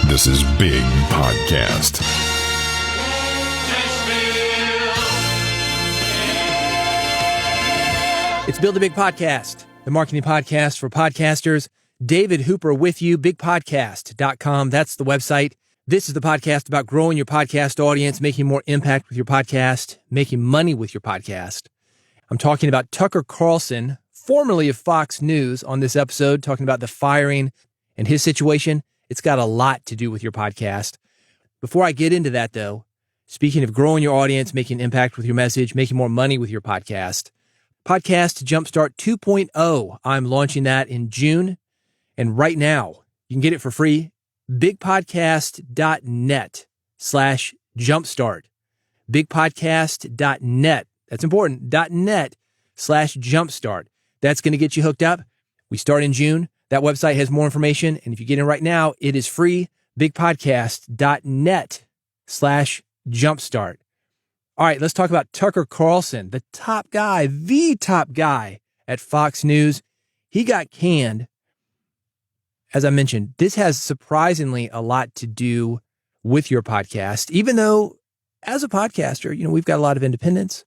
This is Big Podcast. It's Build a Big Podcast, the marketing podcast for podcasters. David Hooper with you, bigpodcast.com. That's the website. This is the podcast about growing your podcast audience, making more impact with your podcast, making money with your podcast. I'm talking about Tucker Carlson, formerly of Fox News, on this episode, talking about the firing and his situation. It's got a lot to do with your podcast. Before I get into that, though, speaking of growing your audience, making impact with your message, making more money with your podcast, Podcast Jumpstart 2.0, I'm launching that in June. And right now, you can get it for free. bigpodcast.net/jumpstart. bigpodcast.net. That's important. .net/jumpstart. That's going to get you hooked up. We start in June. That website has more information. And if you get in right now, it is free. bigpodcast.net/jumpstart. All right, let's talk about Tucker Carlson, the top guy at Fox News. He got canned. As I mentioned, this has surprisingly a lot to do with your podcast, even though as a podcaster, we've got a lot of independence.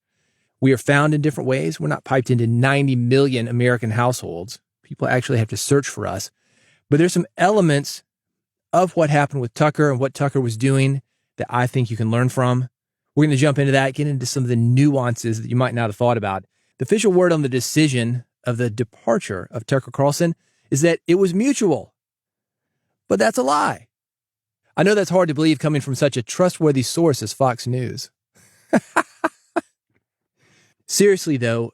We are found in different ways. We're not piped into 90 million American households. People actually have to search for us. But there's some elements of what happened with Tucker and what Tucker was doing that I think you can learn from. We're going to jump into that, get into some of the nuances that you might not have thought about. The official word on the decision of the departure of Tucker Carlson is that it was mutual. But that's a lie. I know that's hard to believe coming from such a trustworthy source as Fox News. Seriously though,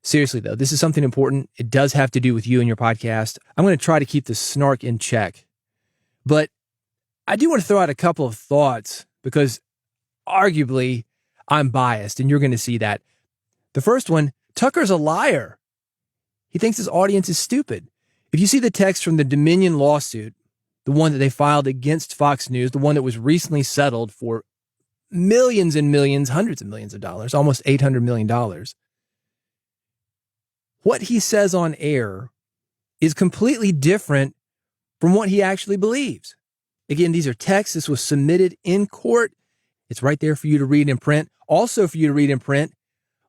this is something important. It does have to do with you and your podcast. I'm going to try to keep the snark in check. But I do want to throw out a couple of thoughts because arguably I'm biased, and you're going to see that. The first one, Tucker's a liar. He thinks his audience is stupid. If you see the text from the Dominion lawsuit, the one that they filed against Fox News, the one that was recently settled for millions and millions, hundreds of millions of dollars, almost $800 million, what he says on air is completely different from what he actually believes. Again, these are texts. This was submitted in court. It's right there for you to read in print. Also for you to read in print,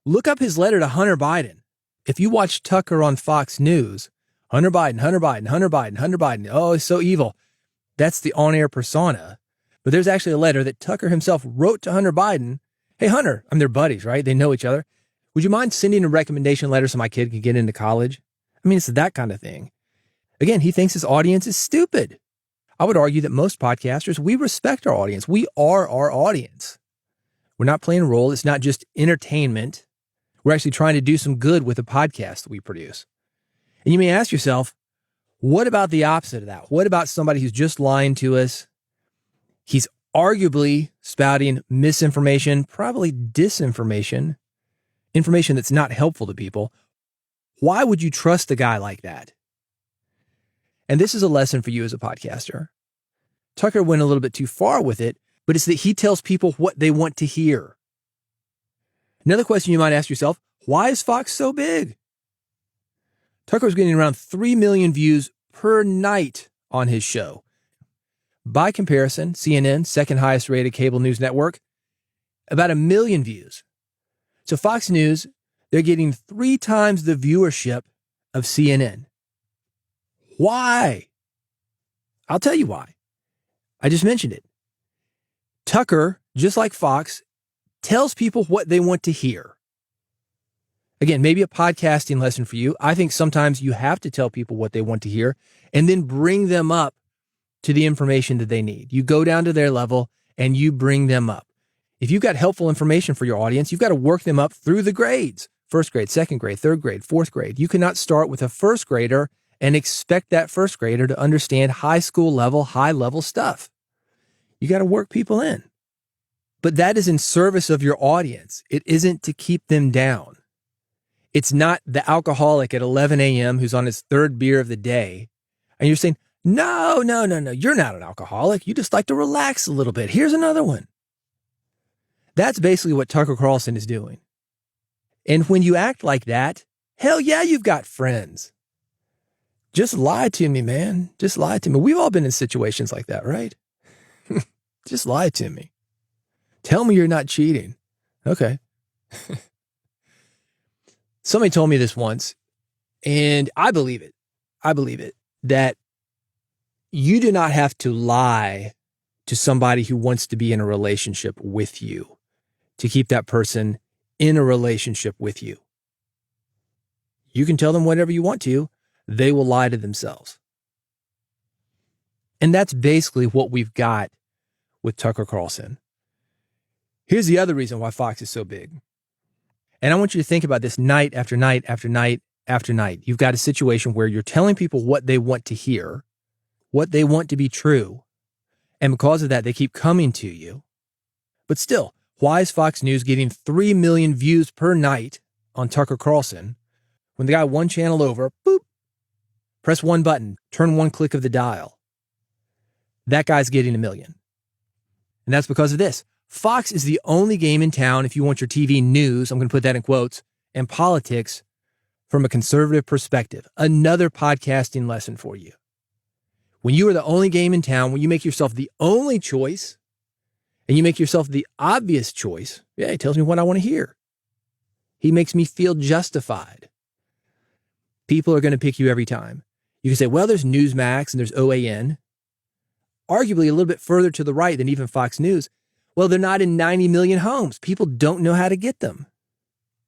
look up his letter to Hunter Biden. If you watch Tucker on Fox News, Hunter Biden. Oh, he's so evil. That's the on-air persona. But there's actually a letter that Tucker himself wrote to Hunter Biden. Hey, Hunter, they're buddies, right? They know each other. Would you mind sending a recommendation letter so my kid can get into college? I mean, it's that kind of thing. Again, he thinks his audience is stupid. I would argue that most podcasters, we respect our audience. We are our audience. We're not playing a role. It's not just entertainment. We're actually trying to do some good with the podcast that we produce. And you may ask yourself, what about the opposite of that? What about somebody who's just lying to us? He's arguably spouting misinformation, probably disinformation, information that's not helpful to people. Why would you trust a guy like that? And this is a lesson for you as a podcaster. Tucker went a little bit too far with it, but it's that he tells people what they want to hear. Another question you might ask yourself, why is Fox so big? Tucker was getting around 3 million views per night on his show. By comparison, CNN, second highest rated cable news network, about 1 million views. So Fox News, they're getting 3 times the viewership of CNN. Why? I'll tell you why. I just mentioned it. Tucker, just like Fox, tells people what they want to hear. Again, maybe a podcasting lesson for you. I think sometimes you have to tell people what they want to hear and then bring them up to the information that they need. You go down to their level and you bring them up. If you've got helpful information for your audience, you've got to work them up through the grades. First grade, second grade, third grade, fourth grade. You cannot start with a first grader and expect that first grader to understand high school level, high level stuff. You got to work people in. But that is in service of your audience. It isn't to keep them down. It's not the alcoholic at 11 a.m. who's on his third beer of the day. And you're saying, no, you're not an alcoholic. You just like to relax a little bit. Here's another one. That's basically what Tucker Carlson is doing. And when you act like that, hell yeah, you've got friends. Just lie to me, man. Just lie to me. We've all been in situations like that, right? Just lie to me. Tell me you're not cheating. Okay. Somebody told me this once, and I believe it. I believe it, that you do not have to lie to somebody who wants to be in a relationship with you to keep that person in a relationship with you. You can tell them whatever you want to. They will lie to themselves. And that's basically what we've got with Tucker Carlson. Here's the other reason why Fox is so big. And I want you to think about this night after night after night after night. You've got a situation where you're telling people what they want to hear, what they want to be true. And because of that, they keep coming to you. But still, why is Fox News getting 3 million views per night on Tucker Carlson when the guy one channel over, boop, press one button, turn one click of the dial? That guy's getting 1 million. And that's because of this. Fox is the only game in town, if you want your TV news, I'm going to put that in quotes, and politics from a conservative perspective. Another podcasting lesson for you. When you are the only game in town, when you make yourself the only choice, and you make yourself the obvious choice, yeah, he tells me what I want to hear. He makes me feel justified. People are going to pick you every time. You can say, well, there's Newsmax and there's OAN. Arguably a little bit further to the right than even Fox News. Well, they're not in 90 million homes. People don't know how to get them.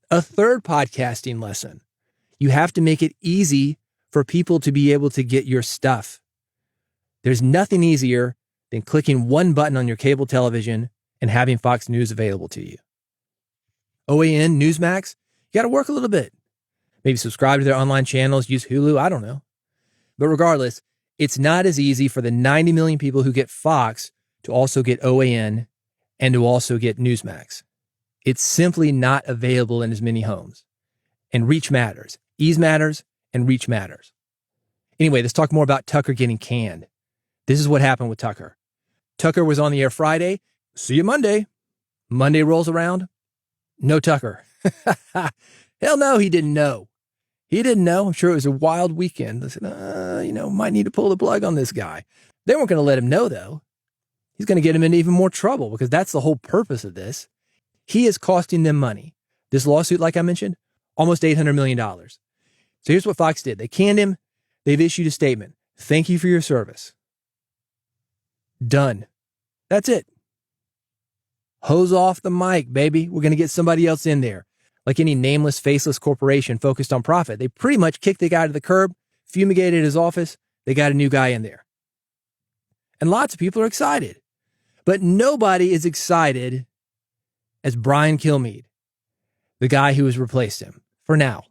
A third podcasting lesson. You have to make it easy for people to be able to get your stuff. There's nothing easier than clicking one button on your cable television and having Fox News available to you. OAN, Newsmax, you got to work a little bit. Maybe subscribe to their online channels, use Hulu, I don't know. But regardless, it's not as easy for the 90 million people who get Fox to also get OAN and to also get Newsmax. It's simply not available in as many homes. And reach matters. Ease matters and reach matters. Anyway, let's talk more about Tucker getting canned. This is what happened with Tucker. Tucker was on the air Friday. See you Monday. Monday rolls around. No Tucker. Hell no, he didn't know. He didn't know. I'm sure it was a wild weekend. They said, might need to pull the plug on this guy. They weren't going to let him know, though. He's going to get him into even more trouble because that's the whole purpose of this. He is costing them money. This lawsuit, like I mentioned, almost $800 million. So here's what Fox did. They canned him. They've issued a statement. Thank you for your service. Done. That's it. Hose off the mic, baby. We're going to get somebody else in there. Like any nameless, faceless corporation focused on profit, they pretty much kicked the guy to the curb, fumigated his office. They got a new guy in there. And lots of people are excited. But nobody is excited as Brian Kilmeade, the guy who has replaced him, for now.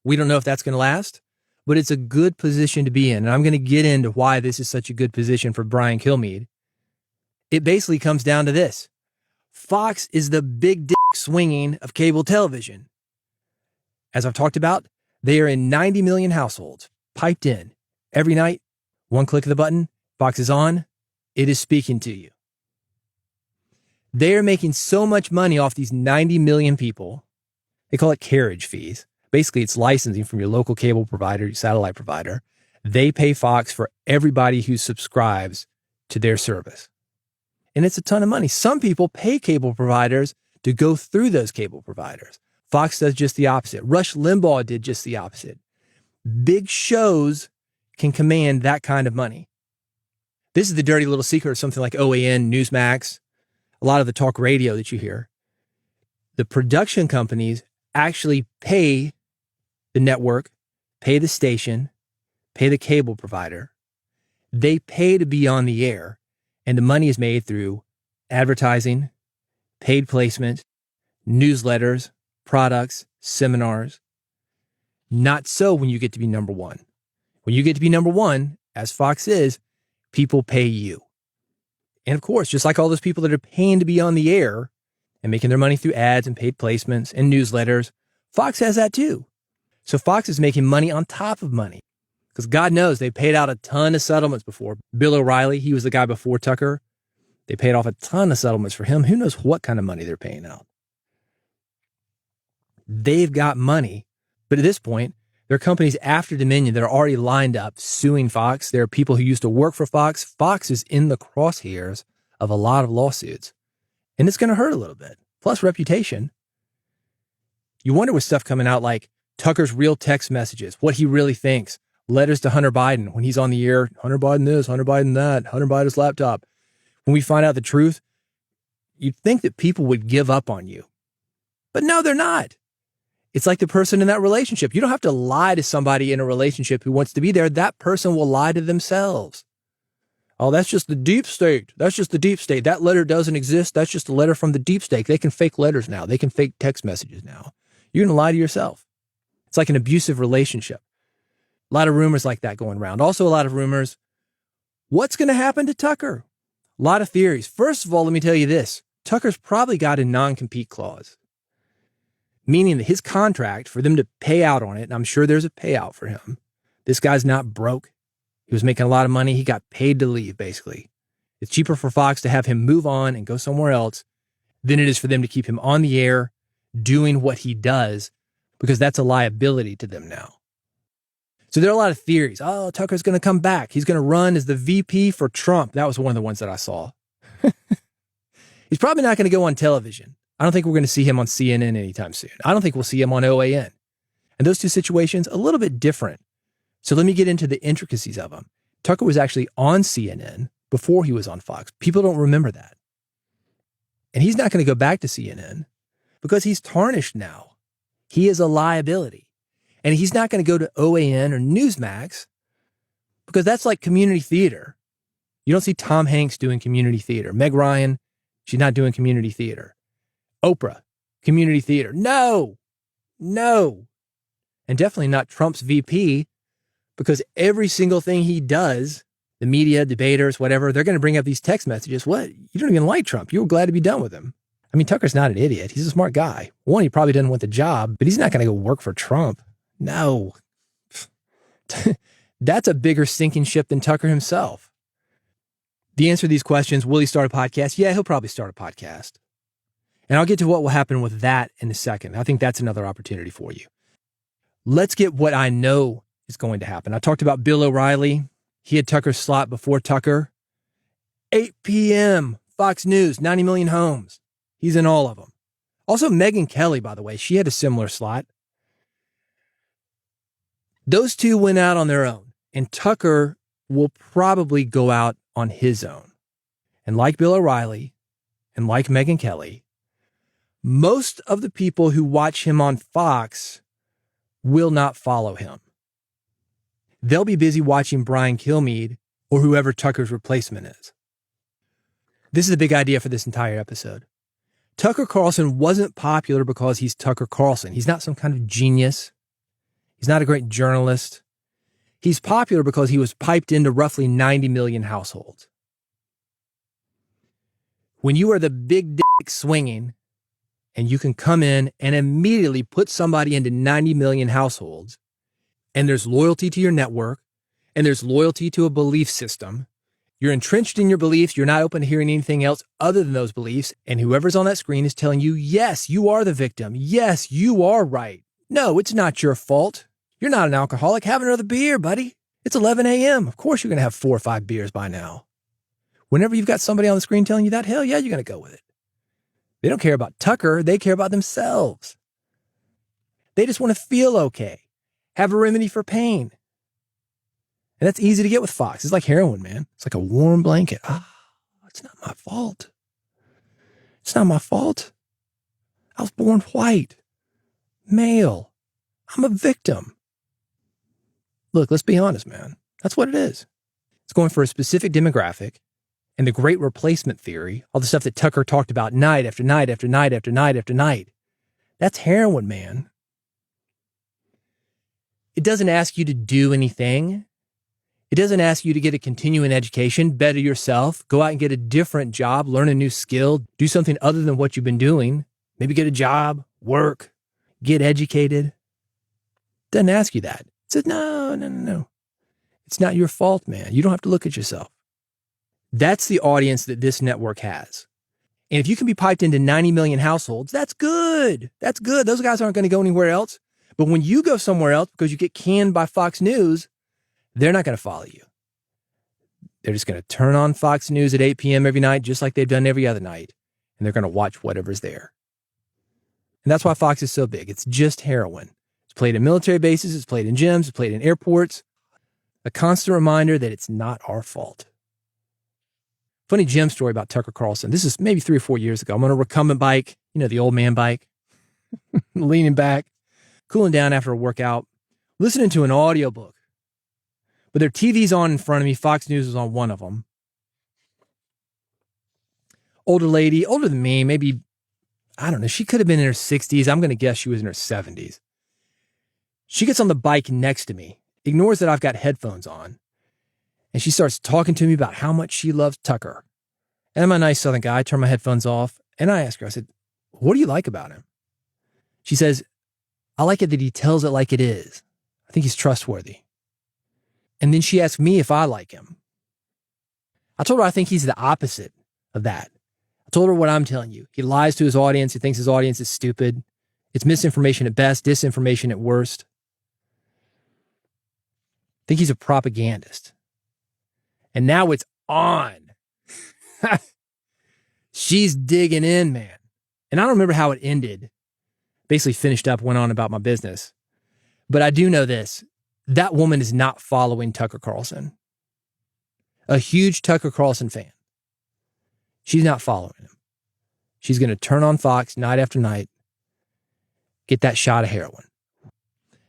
We don't know if that's going to last, but it's a good position to be in. And I'm going to get into why this is such a good position for Brian Kilmeade. It basically comes down to this. Fox is the big dick swinging of cable television. As I've talked about, they are in 90 million households, piped in. Every night, one click of the button, Fox is on. It is speaking to you. They are making so much money off these 90 million people. They call it carriage fees. Basically, it's licensing from your local cable provider, your satellite provider. They pay Fox for everybody who subscribes to their service. And it's a ton of money. Some people pay cable providers to go through those cable providers. Fox does just the opposite. Rush Limbaugh did just the opposite. Big shows can command that kind of money. This is the dirty little secret of something like OAN, Newsmax, a lot of the talk radio that you hear. The production companies actually pay the network, pay the station, pay the cable provider. They pay to be on the air, and the money is made through advertising, paid placement, newsletters, products, seminars. Not so when you get to be number one. When you get to be number one, as Fox is, people pay you. And of course, just like all those people that are paying to be on the air and making their money through ads and paid placements and newsletters, Fox has that too. So Fox is making money on top of money. Because God knows they paid out a ton of settlements before. Bill O'Reilly, he was the guy before Tucker. They paid off a ton of settlements for him. Who knows what kind of money they're paying out? They've got money. But at this point, There are companies after Dominion that are already lined up suing Fox. There are people who used to work for Fox. Fox is in the crosshairs of a lot of lawsuits. And it's going to hurt a little bit. Plus reputation. You wonder with stuff coming out like Tucker's real text messages, what he really thinks, letters to Hunter Biden when he's on the air, Hunter Biden this, Hunter Biden that, Hunter Biden's laptop. When we find out the truth, you'd think that people would give up on you. But no, they're not. It's like the person in that relationship. You don't have to lie to somebody in a relationship who wants to be there. That person will lie to themselves. Oh, that's just the deep state. That's just the deep state. That letter doesn't exist. That's just a letter from the deep state. They can fake letters now. They can fake text messages now. You're going to lie to yourself. It's like an abusive relationship. A lot of rumors like that going around. Also, a lot of rumors. What's going to happen to Tucker? A lot of theories. First of all, let me tell you this. Tucker's probably got a non-compete clause, meaning that his contract, for them to pay out on it, and I'm sure there's a payout for him. This guy's not broke. He was making a lot of money. He got paid to leave, basically. It's cheaper for Fox to have him move on and go somewhere else than it is for them to keep him on the air doing what he does, because that's a liability to them now. So there are a lot of theories. Oh, Tucker's going to come back. He's going to run as the VP for Trump. That was one of the ones that I saw. He's probably not going to go on television. I don't think we're going to see him on CNN anytime soon. I don't think we'll see him on OAN. And those two situations, a little bit different. So let me get into the intricacies of them. Tucker was actually on CNN before he was on Fox. People don't remember that. And he's not going to go back to CNN because he's tarnished now. He is a liability. And he's not going to go to OAN or Newsmax because that's like community theater. You don't see Tom Hanks doing community theater. Meg Ryan, she's not doing community theater. Oprah, community theater. No. And definitely not Trump's VP, because every single thing he does, the media, debaters, whatever, they're going to bring up these text messages. What? You don't even like Trump. You were glad to be done with him. I mean, Tucker's not an idiot. He's a smart guy. One, he probably doesn't want the job, but he's not going to go work for Trump. No. That's a bigger sinking ship than Tucker himself. The answer to these questions, will he start a podcast? Yeah, he'll probably start a podcast. And I'll get to what will happen with that in a second. I think that's another opportunity for you. Let's get what I know is going to happen. I talked about Bill O'Reilly. He had Tucker's slot before Tucker. 8 p.m., Fox News, 90 million homes. He's in all of them. Also, Megyn Kelly, by the way, she had a similar slot. Those two went out on their own, and Tucker will probably go out on his own. And like Bill O'Reilly and like Megyn Kelly, most of the people who watch him on Fox will not follow him. They'll be busy watching Brian Kilmeade or whoever Tucker's replacement is. This is a big idea for this entire episode. Tucker Carlson wasn't popular because he's Tucker Carlson. He's not some kind of genius. He's not a great journalist. He's popular because he was piped into roughly 90 million households. When you are the big dick swinging and you can come in and immediately put somebody into 90 million households, and there's loyalty to your network, and there's loyalty to a belief system, you're entrenched in your beliefs, you're not open to hearing anything else other than those beliefs, and whoever's on that screen is telling you, yes, you are the victim. Yes, you are right. No, it's not your fault. You're not an alcoholic. Have another beer, buddy. It's 11 a.m. Of course you're going to have 4 or 5 beers by now. Whenever you've got somebody on the screen telling you that, hell yeah, you're going to go with it. They don't care about Tucker. They care about themselves. They just want to feel okay. Have a remedy for pain. And that's easy to get with Fox. It's like heroin, man. It's like a warm blanket. It's not my fault. It's not my fault. I was born white, male. I'm a victim. Look, let's be honest, man. That's what it is. It's going for a specific demographic, and the great replacement theory, all the stuff that Tucker talked about night after night after night after night after night. That's heroin, man. It doesn't ask you to do anything. It doesn't ask you to get a continuing education, better yourself, go out and get a different job, learn a new skill, do something other than what you've been doing. Maybe get a job, work, get educated. It doesn't ask you that. It says, no. It's not your fault, man. You don't have to look at yourself. That's the audience that this network has. And if you can be piped into 90 million households, that's good. That's good. Those guys aren't going to go anywhere else. But when you go somewhere else because you get canned by Fox News, they're not going to follow you. They're just going to turn on Fox News at 8 p.m. every night, just like they've done every other night. And they're going to watch whatever's there. And that's why Fox is so big. It's just heroin. It's played in military bases. It's played in gyms. It's played in airports. A constant reminder that it's not our fault. Funny gym story about Tucker Carlson. This is maybe 3 or 4 years ago. I'm on a recumbent bike, the old man bike, leaning back, cooling down after a workout, listening to an audiobook. But their TV's on in front of me. Fox News was on one of them. Older lady, older than me, maybe, I don't know. She could have been in her 60s. I'm going to guess she was in her 70s. She gets on the bike next to me, ignores that I've got headphones on, and she starts talking to me about how much she loves Tucker. And I'm a nice Southern guy. I turn my headphones off, and I ask her, I said, what do you like about him? She says, I like it that he tells it like it is. I think he's trustworthy. And then she asked me if I like him. I told her I think he's the opposite of that. I told her what I'm telling you. He lies to his audience. He thinks his audience is stupid. It's misinformation at best, disinformation at worst. I think he's a propagandist. And now it's on. She's digging in, man. And I don't remember how it ended. Basically finished up, went on about my business. But I do know this. That woman is not following Tucker Carlson. A huge Tucker Carlson fan. She's not following him. She's going to turn on Fox night after night, get that shot of heroin.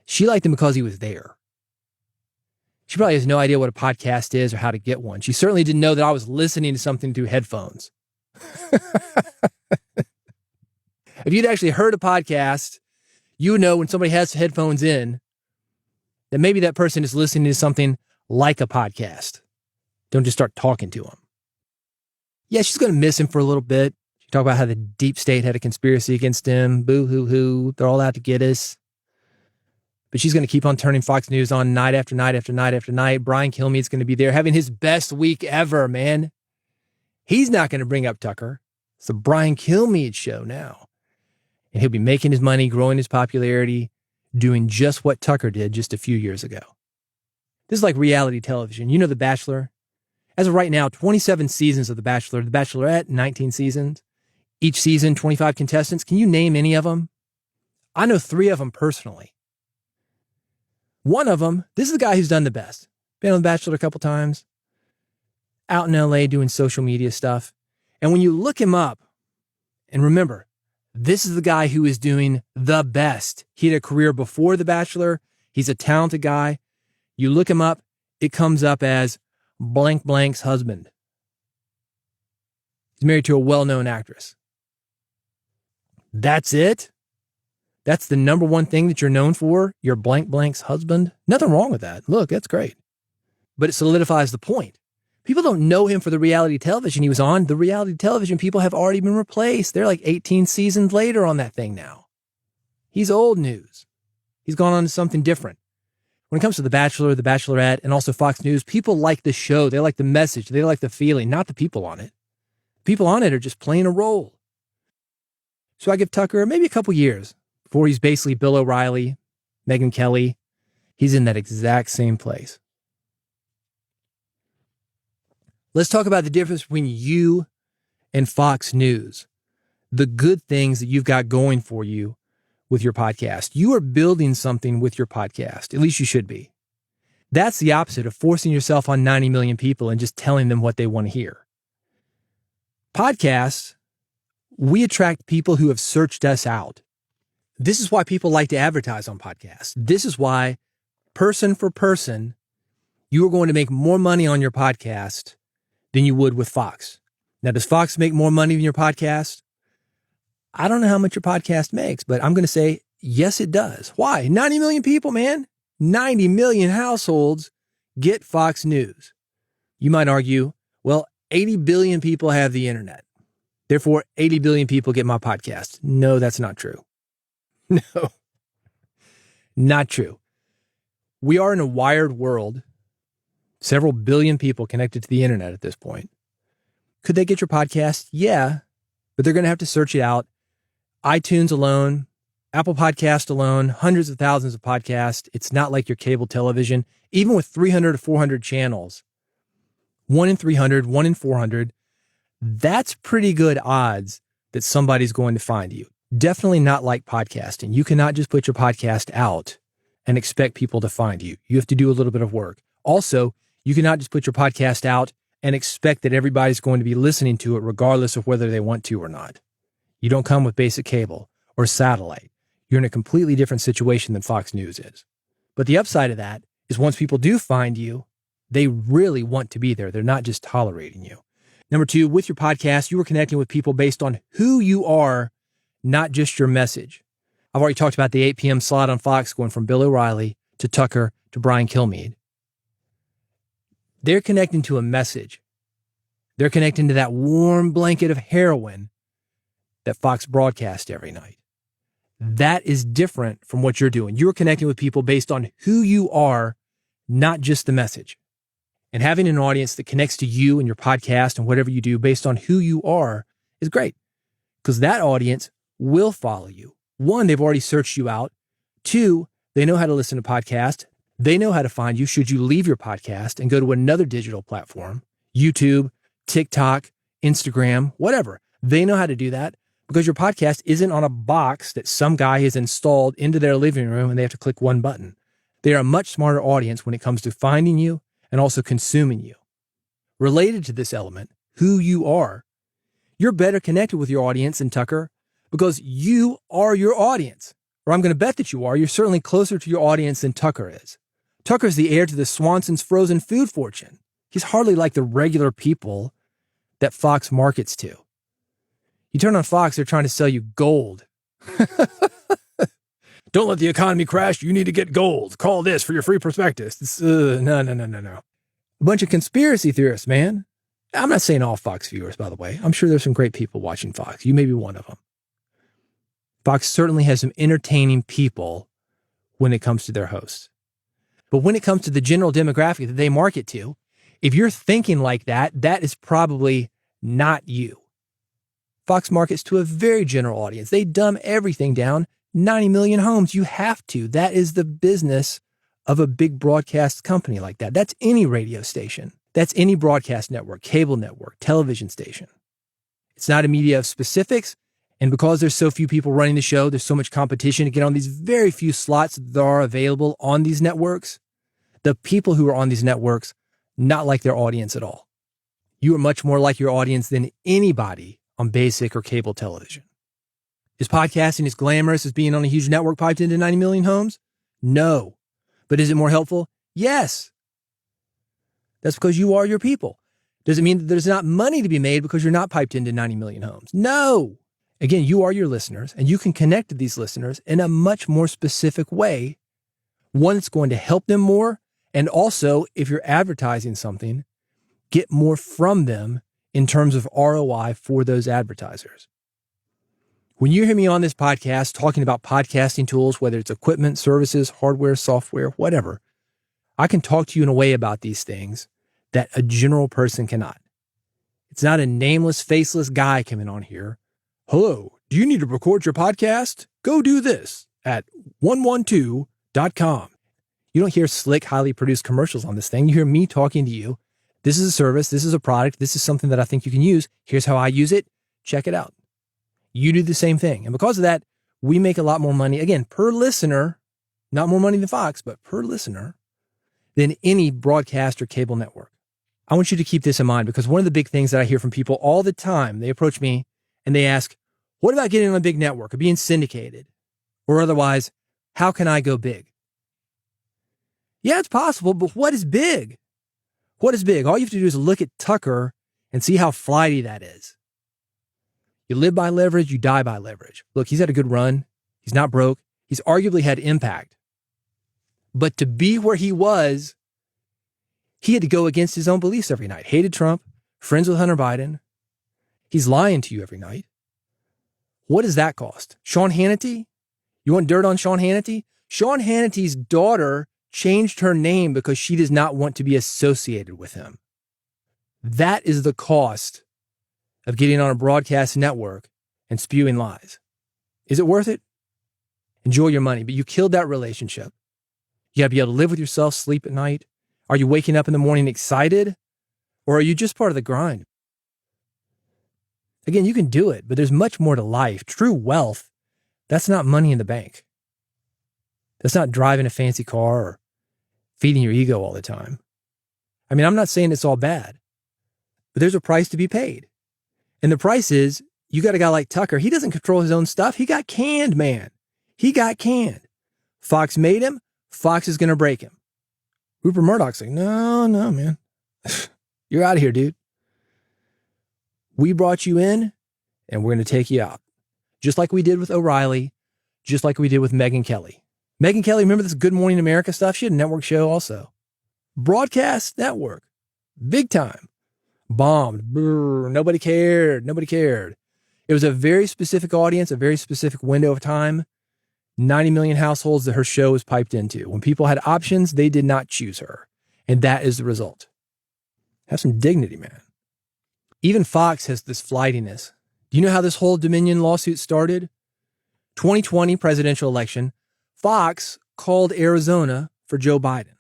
She liked him because he was there. She probably has no idea what a podcast is or how to get one. She certainly didn't know that I was listening to something through headphones. If you'd actually heard a podcast, you would know when somebody has headphones in, that maybe that person is listening to something like a podcast. Don't just start talking to them. Yeah, she's going to miss him for a little bit. She talked about how the deep state had a conspiracy against him. Boo hoo hoo. They're all out to get us. But she's going to keep on turning Fox News on night after night after night after night. Brian Kilmeade's going to be there having his best week ever, man. He's not going to bring up Tucker. It's the Brian Kilmeade show now. And he'll be making his money, growing his popularity, doing just what Tucker did just a few years ago. This is like reality television. You know The Bachelor? As of right now, 27 seasons of The Bachelor. The Bachelorette, 19 seasons. Each season, 25 contestants. Can you name any of them? I know 3 of them personally. One of them, this is the guy who's done the best. Been on The Bachelor a couple times. Out in LA doing social media stuff. And when you look him up, and remember, this is the guy who is doing the best. He had a career before The Bachelor. He's a talented guy. You look him up, it comes up as blank blank's husband. He's married to a well-known actress. That's it? That's the number one thing that you're known for? Your blank blank's husband? Nothing wrong with that. Look, that's great. But it solidifies the point. People don't know him for the reality television he was on. The reality television people have already been replaced. They're like 18 seasons later on that thing now. He's old news. He's gone on to something different. When it comes to The Bachelor, The Bachelorette, and also Fox News, people like the show. They like the message. They like the feeling, not the people on it. People on it are just playing a role. So I give Tucker maybe a couple years before he's basically Bill O'Reilly, Megyn Kelly. He's in that exact same place. Let's talk about the difference between you and Fox News. The good things that you've got going for you with your podcast. You are building something with your podcast. At least you should be. That's the opposite of forcing yourself on 90 million people and just telling them what they want to hear. Podcasts, we attract people who have searched us out. This is why people like to advertise on podcasts. This is why, person for person, you are going to make more money on your podcast than you would with Fox. Now, does Fox make more money than your podcast? I don't know how much your podcast makes, but I'm going to say, yes, it does. Why? 90 million people, man. 90 million households get Fox News. You might argue, well, 80 billion people have the internet. Therefore, 80 billion people get my podcast. No, that's not true. No, not true. We are in a wired world. Several billion people connected to the internet at this point. Could they get your podcast? Yeah, but they're going to have to search it out. iTunes alone, Apple Podcast alone, hundreds of thousands of podcasts. It's not like your cable television. Even with 300 to 400 channels, 1 in 300, 1 in 400, that's pretty good odds that somebody's going to find you. Definitely not like podcasting. You cannot just put your podcast out and expect people to find you. You have to do a little bit of work. Also, you cannot just put your podcast out and expect that everybody's going to be listening to it regardless of whether they want to or not. You don't come with basic cable or satellite. You're in a completely different situation than Fox News is. But the upside of that is once people do find you, they really want to be there. They're not just tolerating you. Number 2, with your podcast, you are connecting with people based on who you are, not just your message. I've already talked about the 8 p.m. slot on Fox going from Bill O'Reilly to Tucker to Brian Kilmeade. They're connecting to a message. They're connecting to that warm blanket of heroin that Fox broadcasts every night. That is different from what you're doing. You're connecting with people based on who you are, not just the message. And having an audience that connects to you and your podcast and whatever you do based on who you are is great, because that audience will follow you. 1, they've already searched you out. 2, they know how to listen to podcasts. They know how to find you should you leave your podcast and go to another digital platform, YouTube, TikTok, Instagram, whatever. They know how to do that because your podcast isn't on a box that some guy has installed into their living room and they have to click one button. They are a much smarter audience when it comes to finding you and also consuming you. Related to this element, who you are, you're better connected with your audience than Tucker because you are your audience. Or I'm going to bet that you are. You're certainly closer to your audience than Tucker is. Tucker's the heir to the Swanson's frozen food fortune. He's hardly like the regular people that Fox markets to. You turn on Fox, they're trying to sell you gold. Don't let the economy crash. You need to get gold. Call this for your free prospectus. No. A bunch of conspiracy theorists, man. I'm not saying all Fox viewers, by the way. I'm sure there's some great people watching Fox. You may be one of them. Fox certainly has some entertaining people when it comes to their hosts. But when it comes to the general demographic that they market to, if you're thinking like that, that is probably not you. Fox markets to a very general audience. They dumb everything down. 90 million homes. You have to. That is the business of a big broadcast company like that. That's any radio station. That's any broadcast network, cable network, television station. It's not a media of specifics. And because there's so few people running the show, there's so much competition to get on these very few slots that are available on these networks. The people who are on these networks, not like their audience at all. You are much more like your audience than anybody on basic or cable television. Is podcasting as glamorous as being on a huge network piped into 90 million homes? No. But is it more helpful? Yes. That's because you are your people. Does it mean that there's not money to be made because you're not piped into 90 million homes? No. Again, you are your listeners, and you can connect to these listeners in a much more specific way, one that's going to help them more, and also, if you're advertising something, get more from them in terms of ROI for those advertisers. When you hear me on this podcast talking about podcasting tools, whether it's equipment, services, hardware, software, whatever, I can talk to you in a way about these things that a general person cannot. It's not a nameless, faceless guy coming on here. Hello, do you need to record your podcast? Go do this at 112.com. You don't hear slick, highly produced commercials on this thing. You hear me talking to you. This is a service. This is a product. This is something that I think you can use. Here's how I use it. Check it out. You do the same thing. And because of that, we make a lot more money, again, per listener, not more money than Fox, but per listener, than any broadcast or cable network. I want you to keep this in mind because one of the big things that I hear from people all the time, they approach me and they ask, what about getting on a big network or being syndicated? Or otherwise, how can I go big? Yeah, it's possible, but what is big? What is big? All you have to do is look at Tucker and see how flighty that is. You live by leverage, you die by leverage. Look, he's had a good run. He's not broke. He's arguably had impact. But to be where he was, he had to go against his own beliefs every night. Hated Trump, friends with Hunter Biden. He's lying to you every night. What does that cost? Sean Hannity? You want dirt on Sean Hannity? Sean Hannity's daughter changed her name because she does not want to be associated with him. That is the cost of getting on a broadcast network and spewing lies. Is it worth it? Enjoy your money, but you killed that relationship. You got to be able to live with yourself, sleep at night. Are you waking up in the morning excited? Or are you just part of the grind? Again, you can do it, but there's much more to life. True wealth, that's not money in the bank. That's not driving a fancy car or feeding your ego all the time. I mean, I'm not saying it's all bad, but there's a price to be paid. And the price is, you got a guy like Tucker. He doesn't control his own stuff. He got canned, man. He got canned. Fox made him. Fox is going to break him. Rupert Murdoch's like, no, man. You're out of here, dude. We brought you in, and we're going to take you out. Just like we did with O'Reilly, just like we did with Megyn Kelly. Megyn Kelly, remember this Good Morning America stuff? She had a network show also. Broadcast network. Big time. Bombed. Brr, nobody cared. It was a very specific audience, a very specific window of time. 90 million households that her show was piped into. When people had options, they did not choose her. And that is the result. Have some dignity, man. Even Fox has this flightiness. Do you know how this whole Dominion lawsuit started? 2020 presidential election. Fox called Arizona for Joe Biden.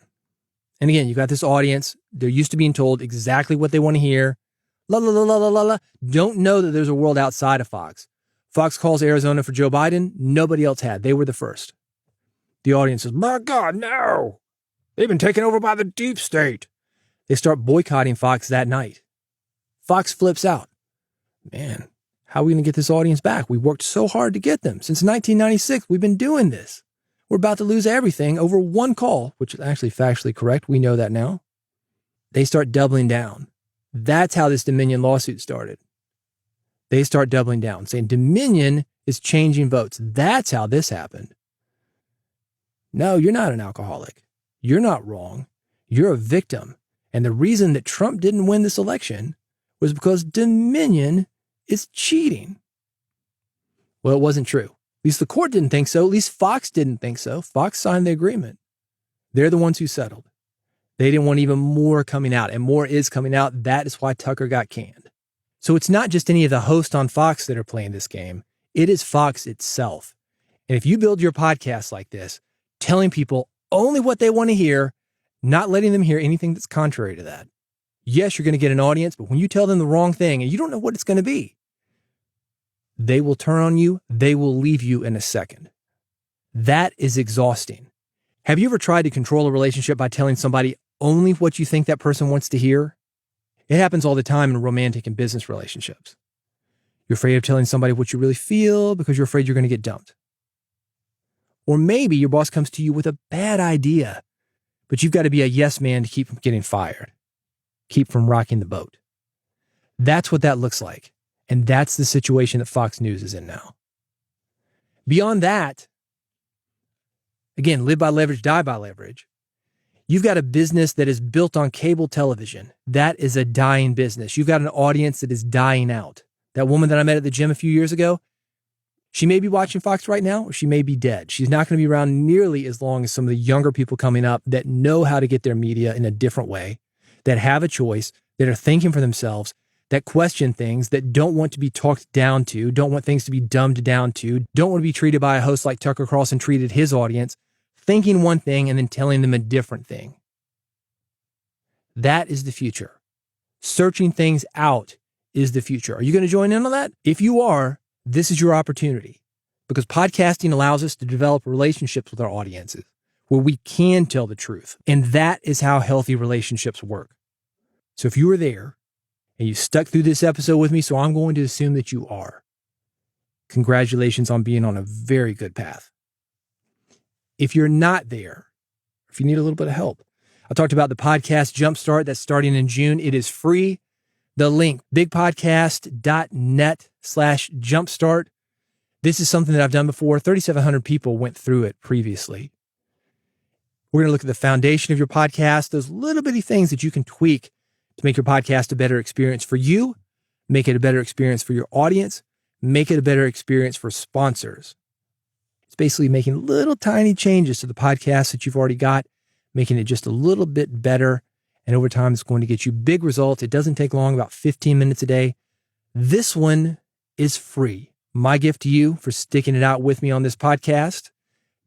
And again, you got this audience. They're used to being told exactly what they want to hear. La, la, la, la, la, la, la. Don't know that there's a world outside of Fox. Fox calls Arizona for Joe Biden. Nobody else had. They were the first. The audience says, my God, no. They've been taken over by the deep state. They start boycotting Fox that night. Fox flips out. Man, how are we going to get this audience back? We worked so hard to get them. Since 1996, we've been doing this. We're about to lose everything over one call, which is actually factually correct. We know that now. They start doubling down. That's how this Dominion lawsuit started. They start doubling down, saying Dominion is changing votes. That's how this happened. No, you're not an alcoholic. You're not wrong. You're a victim. And the reason that Trump didn't win this election was because Dominion is cheating. Well, it wasn't true. At least the court didn't think so. At least Fox didn't think so. Fox signed the agreement. They're the ones who settled. They didn't want even more coming out, and more is coming out. That is why Tucker got canned. So it's not just any of the hosts on Fox that are playing this game. It is Fox itself. And if you build your podcast like this, telling people only what they want to hear, not letting them hear anything that's contrary to that, yes, you're going to get an audience, but when you tell them the wrong thing and you don't know what it's going to be, they will turn on you. They will leave you in a second. That is exhausting. Have you ever tried to control a relationship by telling somebody only what you think that person wants to hear? It happens all the time in romantic and business relationships. You're afraid of telling somebody what you really feel because you're afraid you're going to get dumped. Or maybe your boss comes to you with a bad idea, but you've got to be a yes man to keep from getting fired, keep from rocking the boat. That's what that looks like. And that's the situation that Fox News is in now. Beyond that, again, live by leverage, die by leverage. You've got a business that is built on cable television. That is a dying business. You've got an audience that is dying out. That woman that I met at the gym a few years ago, she may be watching Fox right now, or she may be dead. She's not going to be around nearly as long as some of the younger people coming up that know how to get their media in a different way, that have a choice, that are thinking for themselves, that question things, that don't want to be talked down to, don't want things to be dumbed down to, don't want to be treated by a host like Tucker Carlson treated his audience, thinking one thing and then telling them a different thing. That is the future. Searching things out is the future. Are you going to join in on that? If you are, this is your opportunity, because podcasting allows us to develop relationships with our audiences where we can tell the truth. And that is how healthy relationships work. So if you were there and you stuck through this episode with me, so I'm going to assume that you are, congratulations on being on a very good path. If you're not there, if you need a little bit of help, I talked about the podcast Jumpstart that's starting in June. It is free. The link, bigpodcast.net/jumpstart. This is something that I've done before. 3,700 people went through it previously. We're going to look at the foundation of your podcast, those little bitty things that you can tweak to make your podcast a better experience for you, make it a better experience for your audience, make it a better experience for sponsors. It's basically making little tiny changes to the podcast that you've already got, making it just a little bit better. And over time, it's going to get you big results. It doesn't take long, about 15 minutes a day. This one is free. My gift to you for sticking it out with me on this podcast.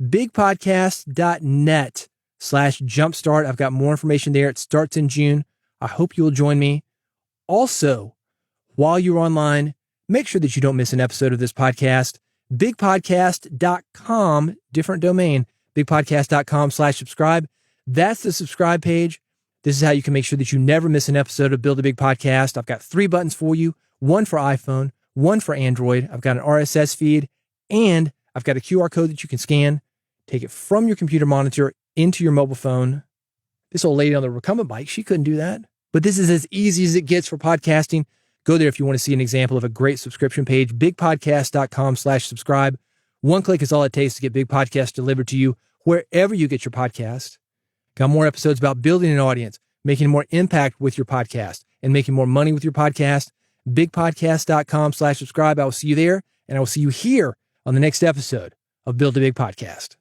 bigpodcast.net/jumpstart. I've got more information there. It starts in June. I hope you will join me. Also, while you're online, make sure that you don't miss an episode of this podcast. Bigpodcast.com, different domain, bigpodcast.com/subscribe. That's the subscribe page. This is how you can make sure that you never miss an episode of Build a Big Podcast. I've got 3 buttons for you, one for iPhone, one for Android. I've got an RSS feed, and I've got a QR code that you can scan, take it from your computer monitor into your mobile phone. This old lady on the recumbent bike, she couldn't do that. But this is as easy as it gets for podcasting. Go there if you want to see an example of a great subscription page, bigpodcast.com/subscribe. One click is all it takes to get Big Podcast delivered to you wherever you get your podcast. Got more episodes about building an audience, making more impact with your podcast, and making more money with your podcast. Bigpodcast.com/subscribe. I will see you there, and I will see you here on the next episode of Build a Big Podcast.